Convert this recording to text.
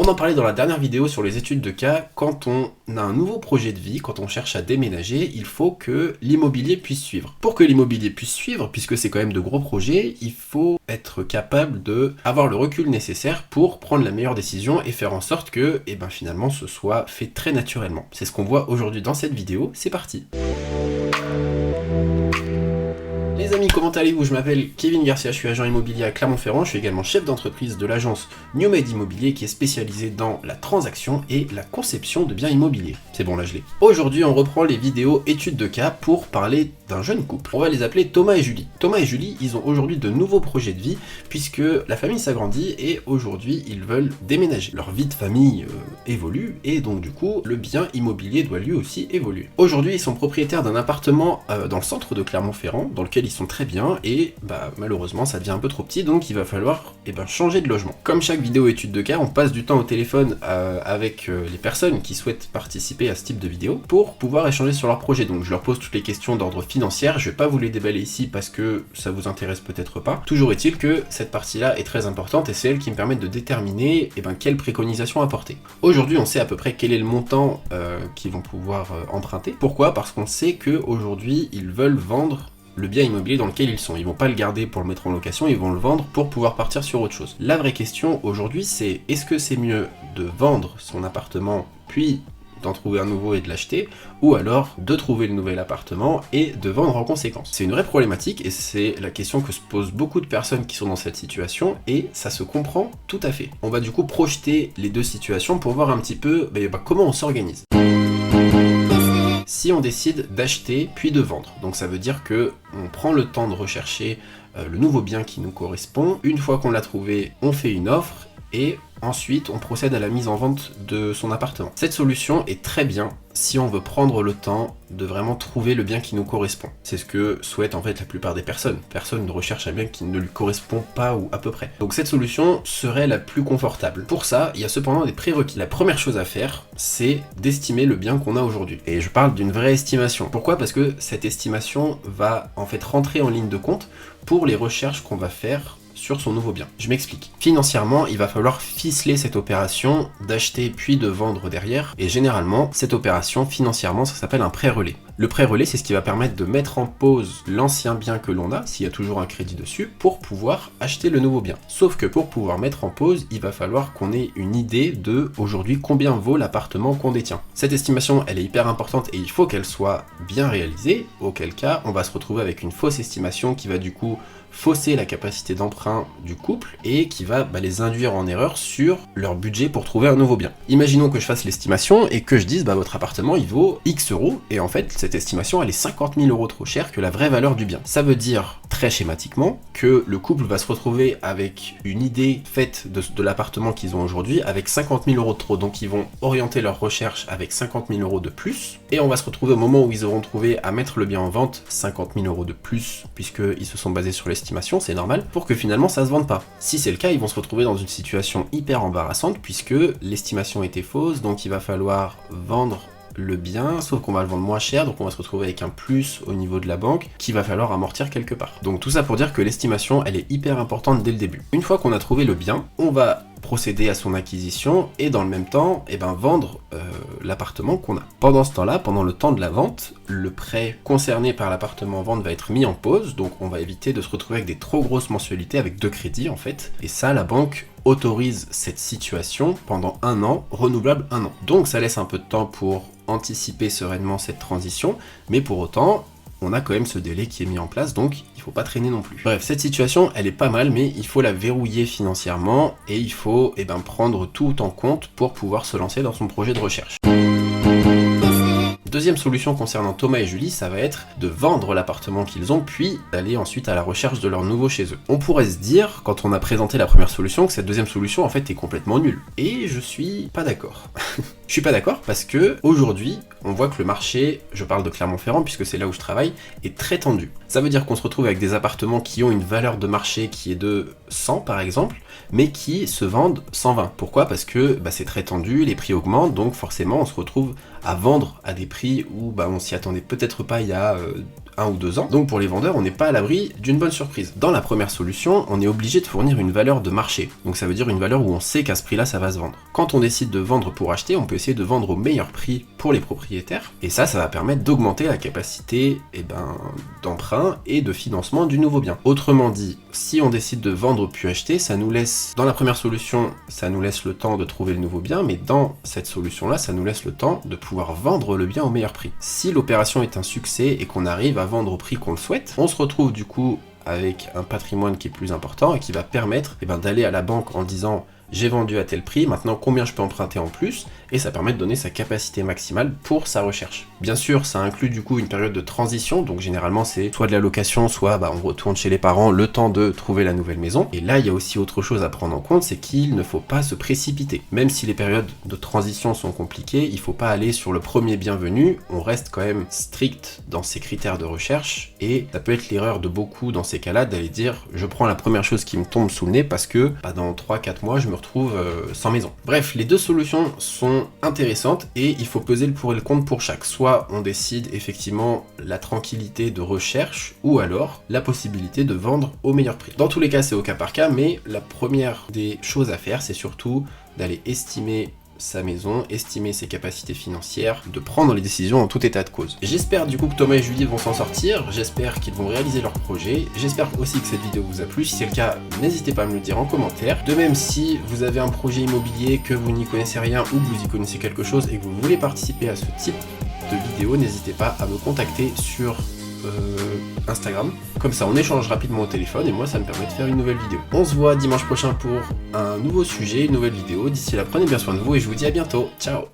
On en parlait dans la dernière vidéo sur les études de cas, quand on a un nouveau projet de vie, quand on cherche à déménager, il faut que l'immobilier puisse suivre. Pour que l'immobilier puisse suivre, puisque c'est quand même de gros projets, il faut être capable d'avoir le recul nécessaire pour prendre la meilleure décision et faire en sorte que, finalement, ce soit fait très naturellement. C'est ce qu'on voit aujourd'hui dans cette vidéo, c'est parti. Les amis, comment allez-vous? Je m'appelle Kevin Garcia, je suis agent immobilier à Clermont-Ferrand, je suis également chef d'entreprise de l'agence New Made Immobilier qui est spécialisée dans la transaction et la conception de biens immobiliers. C'est bon, là je l'ai. Aujourd'hui, on reprend les vidéos études de cas pour parler d'un jeune couple. On va les appeler Thomas et Julie. Thomas et Julie, ils ont aujourd'hui de nouveaux projets de vie puisque la famille s'agrandit et aujourd'hui, ils veulent déménager. Leur vie de famille évolue et donc du coup, le bien immobilier doit lui aussi évoluer. Aujourd'hui, ils sont propriétaires d'un appartement dans le centre de Clermont-Ferrand, dans lequel ils sont très bien et malheureusement ça devient un peu trop petit, donc il va falloir changer de logement. Comme chaque vidéo étude de cas, on passe du temps au téléphone avec les personnes qui souhaitent participer à ce type de vidéo pour pouvoir échanger sur leur projet. Donc je leur pose toutes les questions d'ordre financier, je vais pas vous les déballer ici parce que ça vous intéresse peut-être pas. Toujours est-il que cette partie-là est très importante et c'est elle qui me permet de déterminer quelle préconisation apporter. Aujourd'hui on sait à peu près quel est le montant qu'ils vont pouvoir emprunter. Pourquoi? Parce qu'on sait qu'aujourd'hui ils veulent vendre le bien immobilier dans lequel ils sont. Ils vont pas le garder pour le mettre en location, ils vont le vendre pour pouvoir partir sur autre chose. La vraie question aujourd'hui c'est, est-ce que c'est mieux de vendre son appartement puis d'en trouver un nouveau et de l'acheter, ou alors de trouver le nouvel appartement et de vendre en conséquence? C'est une vraie problématique et c'est la question que se posent beaucoup de personnes qui sont dans cette situation et ça se comprend tout à fait. On va du coup projeter les deux situations pour voir un petit peu comment on s'organise. Si on décide d'acheter puis de vendre, donc ça veut dire que on prend le temps de rechercher le nouveau bien qui nous correspond. Une fois qu'on l'a trouvé, on fait une offre et ensuite on procède à la mise en vente de son appartement. Cette solution est très bien si on veut prendre le temps de vraiment trouver le bien qui nous correspond. C'est ce que souhaitent en fait la plupart des personnes. Personne ne recherche un bien qui ne lui correspond pas ou à peu près. Donc cette solution serait la plus confortable. Pour ça, il y a cependant des prérequis. La première chose à faire, c'est d'estimer le bien qu'on a aujourd'hui. Et je parle d'une vraie estimation. Pourquoi? Parce que cette estimation va en fait rentrer en ligne de compte pour les recherches qu'on va faire sur son nouveau bien. Je m'explique. Financièrement, il va falloir ficeler cette opération d'acheter puis de vendre derrière, et généralement, cette opération, financièrement, ça s'appelle un prêt relais. Le prêt relais, c'est ce qui va permettre de mettre en pause l'ancien bien que l'on a, s'il y a toujours un crédit dessus, pour pouvoir acheter le nouveau bien. Sauf que pour pouvoir mettre en pause, il va falloir qu'on ait une idée de, aujourd'hui, combien vaut l'appartement qu'on détient. Cette estimation, elle est hyper importante et il faut qu'elle soit bien réalisée, auquel cas, on va se retrouver avec une fausse estimation qui va du coup fausser la capacité d'emprunt du couple et qui va les induire en erreur sur leur budget pour trouver un nouveau bien. Imaginons que je fasse l'estimation et que je dise votre appartement il vaut X euros et en fait cette estimation elle est 50 000 euros trop chère que la vraie valeur du bien. Ça veut dire très schématiquement que le couple va se retrouver avec une idée faite de l'appartement qu'ils ont aujourd'hui avec 50 000 euros de trop, donc ils vont orienter leur recherche avec 50 000 euros de plus et on va se retrouver au moment où ils auront trouvé à mettre le bien en vente 50 000 euros de plus puisqu'ils se sont basés sur l'estimation, c'est normal, pour que finalement ça se vende pas. Si c'est le cas, ils vont se retrouver dans une situation hyper embarrassante puisque l'estimation était fausse, donc il va falloir vendre le bien, sauf qu'on va le vendre moins cher, donc on va se retrouver avec un plus au niveau de la banque qu'il va falloir amortir quelque part. Donc tout ça pour dire que l'estimation, elle est hyper importante dès le début. Une fois qu'on a trouvé le bien, on va procéder à son acquisition et dans le même temps, vendre l'appartement qu'on a. Pendant ce temps-là, pendant le temps de la vente, le prêt concerné par l'appartement en vente va être mis en pause, donc on va éviter de se retrouver avec des trop grosses mensualités, avec 2 crédits en fait, et ça, la banque autorise cette situation pendant 1 an, renouvelable 1 an. Donc ça laisse un peu de temps pour anticiper sereinement cette transition, mais pour autant, on a quand même ce délai qui est mis en place, donc il faut pas traîner non plus. Bref, cette situation, elle est pas mal, mais il faut la verrouiller financièrement, et il faut prendre tout en compte pour pouvoir se lancer dans son projet de recherche. Deuxième solution concernant Thomas et Julie, ça va être de vendre l'appartement qu'ils ont, puis d'aller ensuite à la recherche de leur nouveau chez eux. On pourrait se dire, quand on a présenté la première solution, que cette deuxième solution en fait est complètement nulle. Et je suis pas d'accord. Je suis pas d'accord parce que aujourd'hui, on voit que le marché, je parle de Clermont-Ferrand puisque c'est là où je travaille, est très tendu. Ça veut dire qu'on se retrouve avec des appartements qui ont une valeur de marché qui est de 100 par exemple, mais qui se vendent 120. Pourquoi? Parce que c'est très tendu, les prix augmentent, donc forcément on se retrouve à vendre à des prix où on s'y attendait peut-être pas il y a 1 ou 2 ans. Donc pour les vendeurs, on n'est pas à l'abri d'une bonne surprise. Dans la première solution, on est obligé de fournir une valeur de marché. Donc ça veut dire une valeur où on sait qu'à ce prix-là, ça va se vendre. Quand on décide de vendre pour acheter, on peut essayer de vendre au meilleur prix pour les propriétaires. Et ça va permettre d'augmenter la capacité d'emprunt et de financement du nouveau bien. Autrement dit, si on décide de vendre puis acheter, ça nous laisse, dans la première solution, ça nous laisse le temps de trouver le nouveau bien, mais dans cette solution-là, ça nous laisse le temps de pouvoir vendre le bien au meilleur prix. Si l'opération est un succès et qu'on arrive à vendre au prix qu'on le souhaite, on se retrouve du coup avec un patrimoine qui est plus important et qui va permettre d'aller à la banque en disant j'ai vendu à tel prix, maintenant combien je peux emprunter en plus, et ça permet de donner sa capacité maximale pour sa recherche. Bien sûr, ça inclut du coup une période de transition, donc généralement c'est soit de la location, soit on retourne chez les parents le temps de trouver la nouvelle maison. Et là, il y a aussi autre chose à prendre en compte, c'est qu'il ne faut pas se précipiter. Même si les périodes de transition sont compliquées, il ne faut pas aller sur le premier bienvenu, on reste quand même strict dans ses critères de recherche, et ça peut être l'erreur de beaucoup dans ces cas-là d'aller dire je prends la première chose qui me tombe sous le nez parce que dans 3-4 mois je me retrouve sans maison. Bref, les deux solutions sont intéressantes et il faut peser le pour et le contre pour chaque. Soit on décide effectivement la tranquillité de recherche ou alors la possibilité de vendre au meilleur prix. Dans tous les cas, c'est au cas par cas, mais la première des choses à faire, c'est surtout d'aller estimer sa maison, estimer ses capacités financières, de prendre les décisions en tout état de cause. J'espère du coup que Thomas et Julie vont s'en sortir, j'espère qu'ils vont réaliser leur projet, j'espère aussi que cette vidéo vous a plu. Si c'est le cas, n'hésitez pas à me le dire en commentaire. De même, si vous avez un projet immobilier, que vous n'y connaissez rien ou que vous y connaissez quelque chose et que vous voulez participer à ce type de vidéo, n'hésitez pas à me contacter sur Instagram, comme ça on échange rapidement au téléphone et moi ça me permet de faire une nouvelle vidéo. On se voit dimanche prochain pour un nouveau sujet, une nouvelle vidéo. D'ici là, prenez bien soin de vous et je vous dis à bientôt. Ciao.